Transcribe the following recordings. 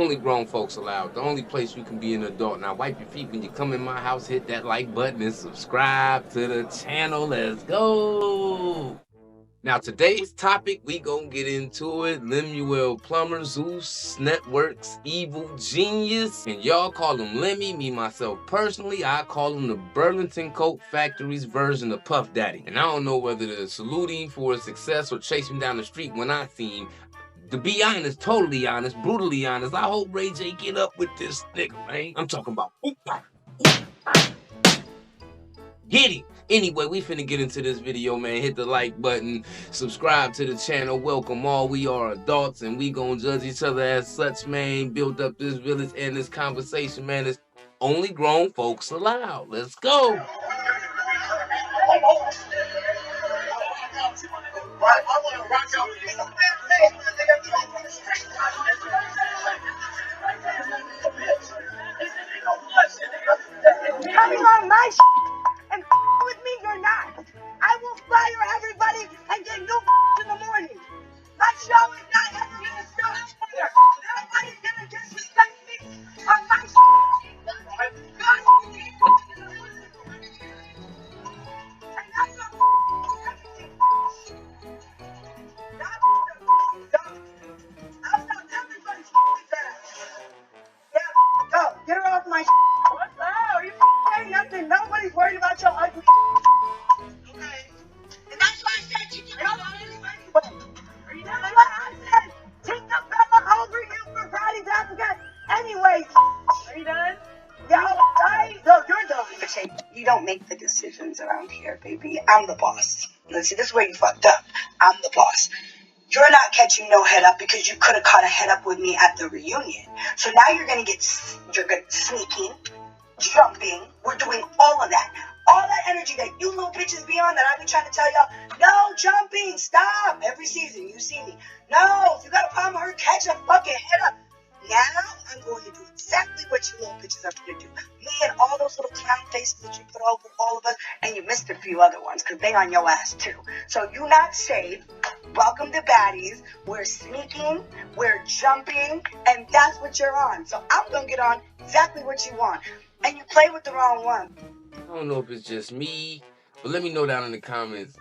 Only grown folks allowed. The only place you can be an adult. Now wipe your feet when you come in my house, hit that like button and subscribe to the channel. Let's go. Now today's topic, we gonna get into it. Lemuel Plummer, ZEUS Network's evil genius. And y'all call him Lemmy. Me, myself, personally, I call him the Burlington Coat Factory's version of Puff Daddy. And I don't know whether to salute him for his success or chase him down the street when I see him. To be honest, totally honest, brutally honest, I hope Ray J get up with this nigga, man. I'm talking about get him. Anyway, we finna get into this video, man. Hit the like button, subscribe to the channel, welcome all. We are adults and we gonna judge each other as such, man. Build up this village and this conversation, man. It's only grown folks allowed. Let's go. Coming on my and with me, you're not. I will fire everybody and get new in the morning. My show is not ever gonna stop here. Nobody's gonna disrespect me on my and that's not everything. I'll stop everybody's ass. Yeah, go. Get her off my What's up? Are you saying nothing? Nobody's worried about your ugly okay. And that's why I said you can help me anyway. Are you done? I said take the fella over you for Friday's Africa anyway. Are you done? Yeah, no, you're done. You don't make the decisions around here, baby. I'm the boss. Let's see, this is where you fucked up. I'm the boss. You're not catching no head up because you could have caught a head up with me at the reunion. So now you're gonna sneaking, jumping. We're doing all of that. All that energy that you little bitches be on that I be trying to tell y'all, no jumping, stop. Every season you see me. No, if you got a problem with her, catch a fucking head up. Now I'm going to do exactly what you little bitches are going to do. Me and all those little clown faces that you put over all of us, and you missed a few other ones because they on your ass too. So you not safe. Welcome to baddies. We're sneaking, we're jumping, and that's what you're on. So I'm going to get on exactly what you want. And you play with the wrong one. I don't know if it's just me, but let me know down in the comments.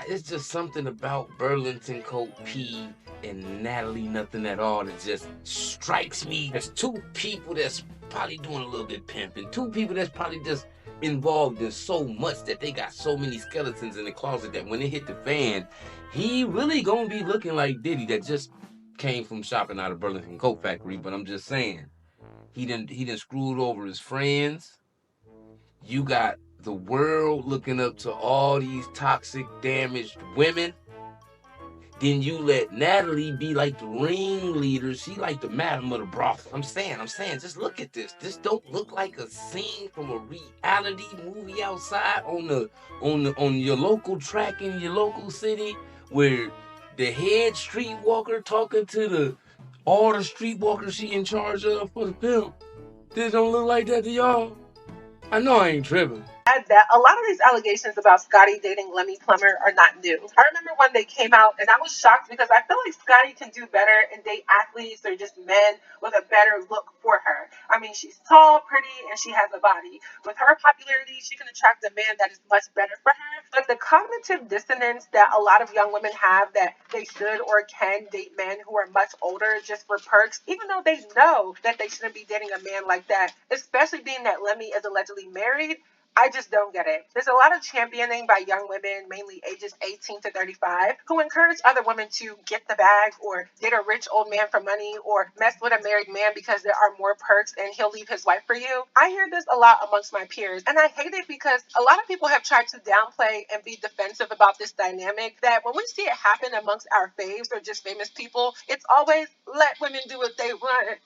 It's just something about Burlington Coat P and Natalie Nothing at All that just strikes me. There's two people that's probably doing a little bit pimping. Two people that's probably just involved in so much that they got so many skeletons in the closet that when it hit the fan, he really gonna be looking like Diddy that just came from shopping out of Burlington Coat Factory. But I'm just saying, he done screwed over his friends. You got the world looking up to all these toxic, damaged women. Then you let Natalie be like the ringleader. She like the madam of the brothel. I'm saying, just look at this. This don't look like a scene from a reality movie outside on your local track in your local city where the head streetwalker talking to all the streetwalkers she in charge of for the pimp. This don't look like that to y'all. I know I ain't tripping. That a lot of these allegations about Scotty dating Lemuel Plummer are not new. I remember when they came out and I was shocked because I feel like Scotty can do better and date athletes or just men with a better look for her. I mean, she's tall, pretty, and she has a body. With her popularity, she can attract a man that is much better for her. But the cognitive dissonance that a lot of young women have that they should or can date men who are much older just for perks, even though they know that they shouldn't be dating a man like that, especially being that Lemmy is allegedly married, I just don't get it. There's a lot of championing by young women, mainly ages 18 to 35, who encourage other women to get the bag or date a rich old man for money or mess with a married man because there are more perks and he'll leave his wife for you. I hear this a lot amongst my peers, and I hate it because a lot of people have tried to downplay and be defensive about this dynamic that when we see it happen amongst our faves or just famous people, it's always let women do what they want.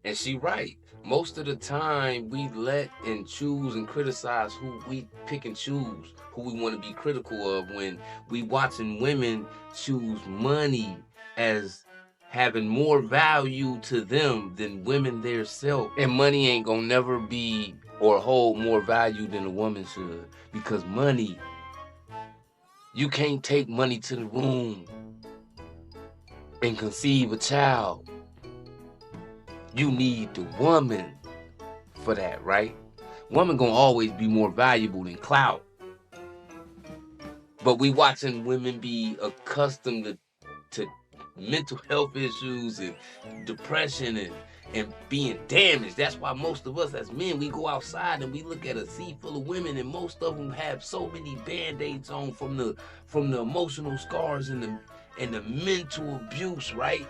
And she right. Most of the time, we let and choose and criticize who we pick and choose, who we want to be critical of when we watching women choose money as having more value to them than women theirself. And money ain't gonna never be or hold more value than a woman should. Because money, you can't take money to the room and conceive a child. You need the woman for that, right? Woman gonna always be more valuable than clout. But we watching women be accustomed to mental health issues and depression and being damaged. That's why most of us as men, we go outside and we look at a sea full of women, and most of them have so many band-aids on from the emotional scars and the mental abuse, right?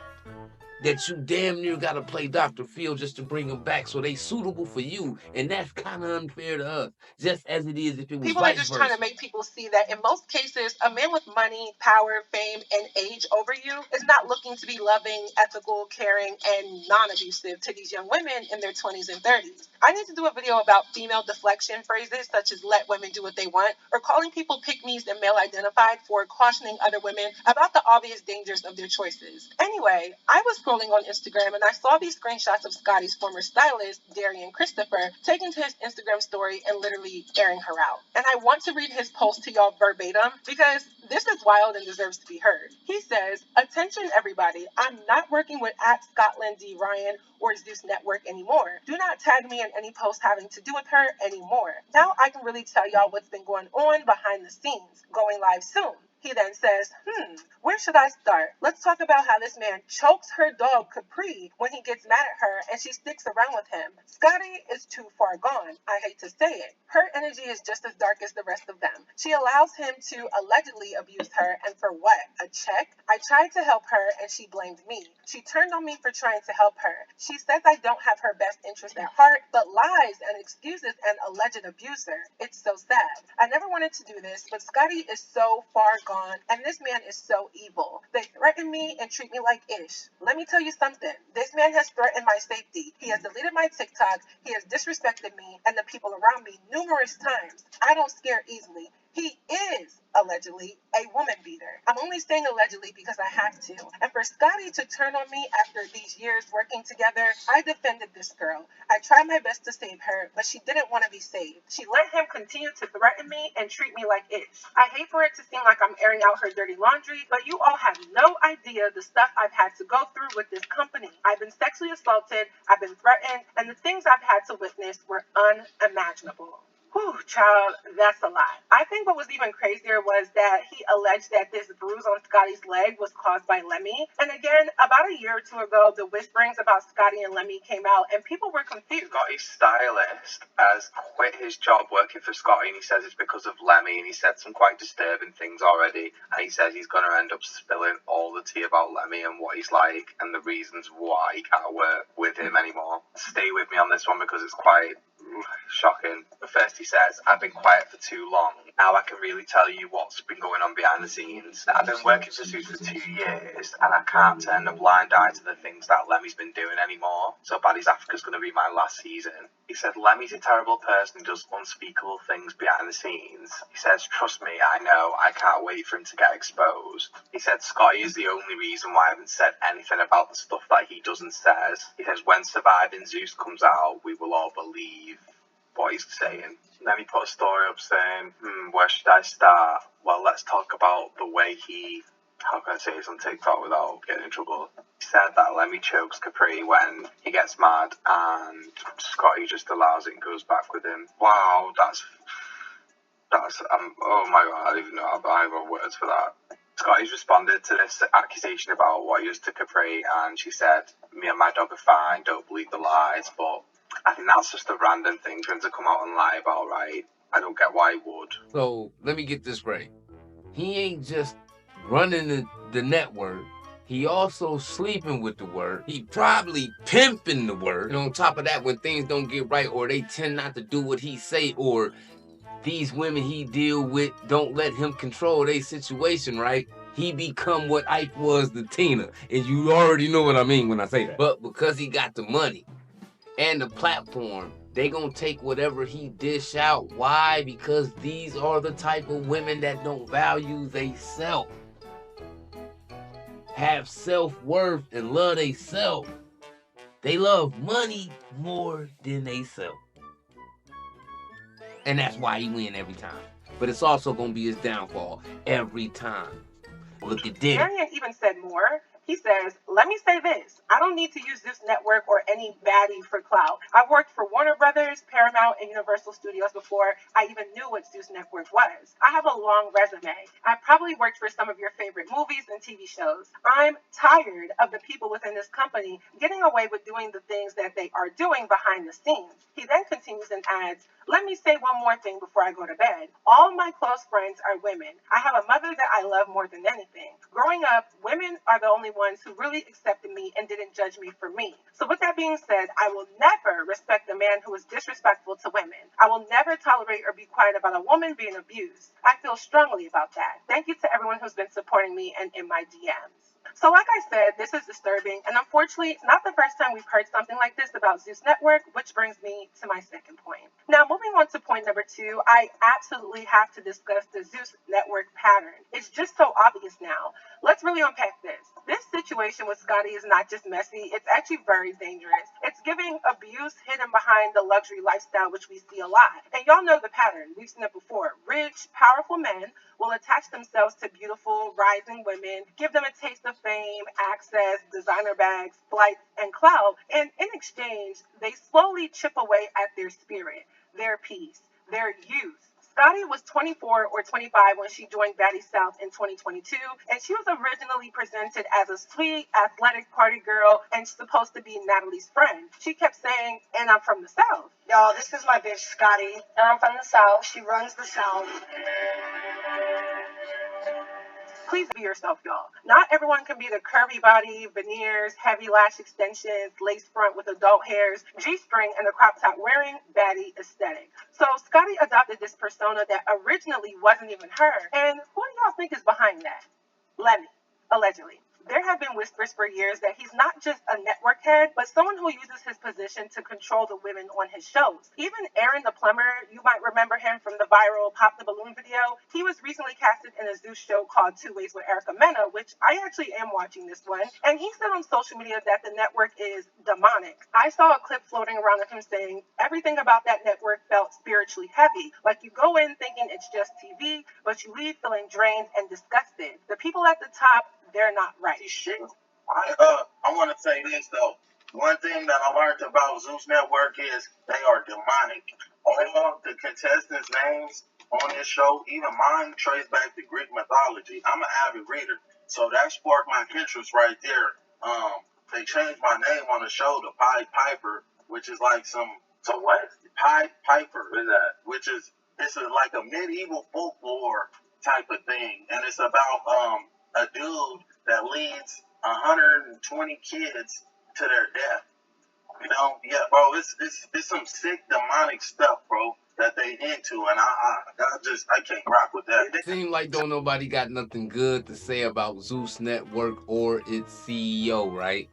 That you damn near gotta play Dr. Phil just to bring them back so they suitable for you. And that's kind of unfair to us, just as it is if it was People are vice just trying to versa. make people see that in most cases, a man with money, power, fame, and age over you is not looking to be loving, ethical, caring, and non-abusive to these young women in their 20s and 30s. I need to do a video about female deflection phrases such as let women do what they want, or calling people pick-me's and male-identified for cautioning other women about the obvious dangers of their choices. Anyway, I was scrolling on Instagram and I saw these screenshots of Scotty's former stylist, Darian Christopher, taking to his Instagram story and literally airing her out. And I want to read his post to y'all verbatim because this is wild and deserves to be heard. He says, "Attention everybody, I'm not working with @Scotland D. Ryan or ZEUS Network anymore. Do not tag me in any post having to do with her anymore. Now I can really tell y'all what's been going on behind the scenes. Going live soon." He then says, where should I start? Let's talk about how this man chokes her dog Capri when he gets mad at her and she sticks around with him. Scotty is too far gone. I hate to say it. Her energy is just as dark as the rest of them. She allows him to allegedly abuse her, and for what? A check? I tried to help her and she blamed me. She turned on me for trying to help her. She says I don't have her best interest at heart, but lies and excuses an alleged abuser. It's so sad. I never wanted to do this, but Scotty is so far gone, and this man is so evil. They threaten me and treat me like ish. Let me tell you something. This man has threatened my safety. He has deleted my TikTok. He has disrespected me and the people around me numerous times. I don't scare easily. He is, allegedly, a woman beater. I'm only saying allegedly because I have to. And for Scotty to turn on me after these years working together, I defended this girl. I tried my best to save her, but she didn't want to be saved. She let him continue to threaten me and treat me like ish. I hate for it to seem like I'm airing out her dirty laundry, but you all have no idea the stuff I've had to go through with this company. I've been sexually assaulted, I've been threatened, and the things I've had to witness were unimaginable. Whew, child, that's a lot. I think what was even crazier was that he alleged that this bruise on Scotty's leg was caused by Lemmy. And again, about a year or two ago, the whisperings about Scotty and Lemmy came out, and people were confused. Scotty's stylist has quit his job working for Scotty, and he says it's because of Lemmy, and he said some quite disturbing things already, and he says he's going to end up spilling all the tea about Lemmy and what he's like, and the reasons why he can't work with him anymore. Stay with me on this one because it's quite shocking. But first he says, I've been quiet for too long. Now I can really tell you what's been going on behind the scenes. I've been working for ZEUS for 2 years, and I can't turn a blind eye to the things that Lemmy's been doing anymore. So Baddies Africa's going to be my last season. He said, Lemmy's a terrible person who does unspeakable things behind the scenes. He says, trust me, I know, I can't wait for him to get exposed. He said, Scotty is the only reason why I haven't said anything about the stuff that he does and says. He says, when Surviving ZEUS comes out, we will all believe what he's saying. Then he put a story up saying, where should I start? Well, let's talk about the way he, how can I say this on TikTok without getting in trouble? He said that Lemmy chokes Capri when he gets mad, and Scotty just allows it and goes back with him. Wow, that's oh my god, I don't even know, I have no words for that. Scotty's responded to this accusation about what he does to Capri, and she said, me and my dog are fine, don't believe the lies, but I think that's just a random thing for him to come out and lie about, right? I don't get why he would. So let me get this right. He ain't just running the network. He also sleeping with the word. He probably pimping the word. And on top of that, when things don't get right or they tend not to do what he say, or these women he deal with don't let him control their situation, right? He become what Ike was to Tina. And you already know what I mean when I say that. But because he got the money and the platform, they gonna take whatever he dish out. Why? Because these are the type of women that don't value they self, have self-worth, and love they self. They love money more than they self. And that's why he win every time. But it's also gonna be his downfall every time. Look at Diddy. Darian even said more. He says, let me say this. I don't need to use this network or any baddie for clout. I've worked for Warner Brothers, Paramount, and Universal Studios before I even knew what ZEUS Network was. I have a long resume. I probably worked for some of your favorite movies and TV shows. I'm tired of the people within this company getting away with doing the things that they are doing behind the scenes. He then continues and adds, let me say one more thing before I go to bed. All my close friends are women. I have a mother that I love more than anything. Growing up, women are the only ones who really accepted me and didn't judge me for me. So with that being said, I will never respect a man who is disrespectful to women. I will never tolerate or be quiet about a woman being abused. I feel strongly about that. Thank you to everyone who's been supporting me and in my DMs. So like I said, this is disturbing, and unfortunately, not the first time we've heard something like this about ZEUS Network, which brings me to my second point. Now, moving on to point number 2, I absolutely have to discuss the ZEUS Network pattern. It's just so obvious now. Let's really unpack this. This situation with Scotty is not just messy, it's actually very dangerous. It's giving abuse hidden behind the luxury lifestyle, which we see a lot. And y'all know the pattern. We've seen it before. Rich, powerful men will attach themselves to beautiful, rising women, give them a taste of fame, access, designer bags, flights, and clout, and in exchange, they slowly chip away at their spirit, their peace, their youth. Scotty was 24 or 25 when she joined Batty South in 2022, and she was originally presented as a sweet, athletic party girl and supposed to be Natalie's friend. She kept saying, and I'm from the South. Y'all, this is my bitch, Scotty, and I'm from the South. She runs the South. Please be yourself, y'all. Not everyone can be the curvy body, veneers, heavy lash extensions, lace front with adult hairs, G-string, and a crop top wearing baddie aesthetic. So Scotty adopted this persona that originally wasn't even her. And who do y'all think is behind that? Lemmy, allegedly. There have been whispers for years that he's not just a network head, but someone who uses his position to control the women on his shows. Even Aaron the Plumber, you might remember him from the viral Pop the Balloon video, he was recently casted in a ZEUS show called Two Ways with Erica Mena, which I actually am watching this one, and he said on social media that the network is demonic. I saw a clip floating around of him saying everything about that network felt spiritually heavy, like you go in thinking it's just TV, but you leave feeling drained and disgusted. The people at the top, they're not right. Shit. I want to say this though. One thing that I learned about ZEUS Network is they are demonic. All the contestants' names on this show, even mine, trace back to Greek mythology. I'm an avid reader, so that sparked my interest right there. They changed my name on the show to Pied Piper, which is like some. So what? Pied Piper. What is that? Which is it's like a medieval folklore type of thing, and it's about a dude that leads 120 kids to their death. You know, yeah, bro, it's some sick demonic stuff, bro, that they into, and I can't rock with that. Seem like don't nobody got nothing good to say about ZEUS Network or its CEO, right?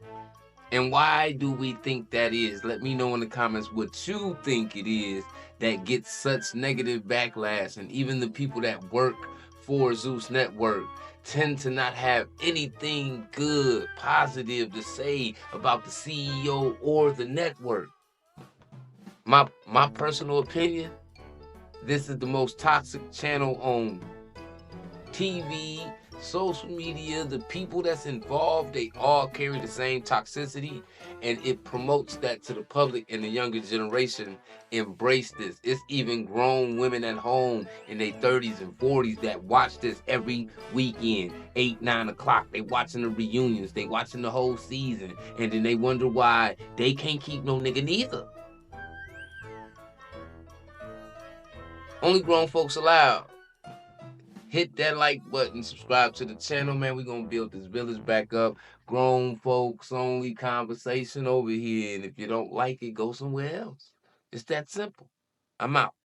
And why do we think that is? Let me know in the comments what you think it is that gets such negative backlash. And even the people that work for ZEUS Network tend to not have anything good, positive to say about the CEO or the network. My personal opinion, this is the most toxic channel on TV, social media. The people that's involved, they all carry the same toxicity, and it promotes that to the public, and the younger generation embrace this. It's even grown women at home in their 30s and 40s that watch this every weekend, 8, 9 o'clock. They watching the reunions, they watching the whole season, and then they wonder why they can't keep no nigga neither. Only grown folks allowed. Hit that like button, subscribe to the channel, man. We're going to build this village back up. Grown folks only conversation over here. And if you don't like it, go somewhere else. It's that simple. I'm out.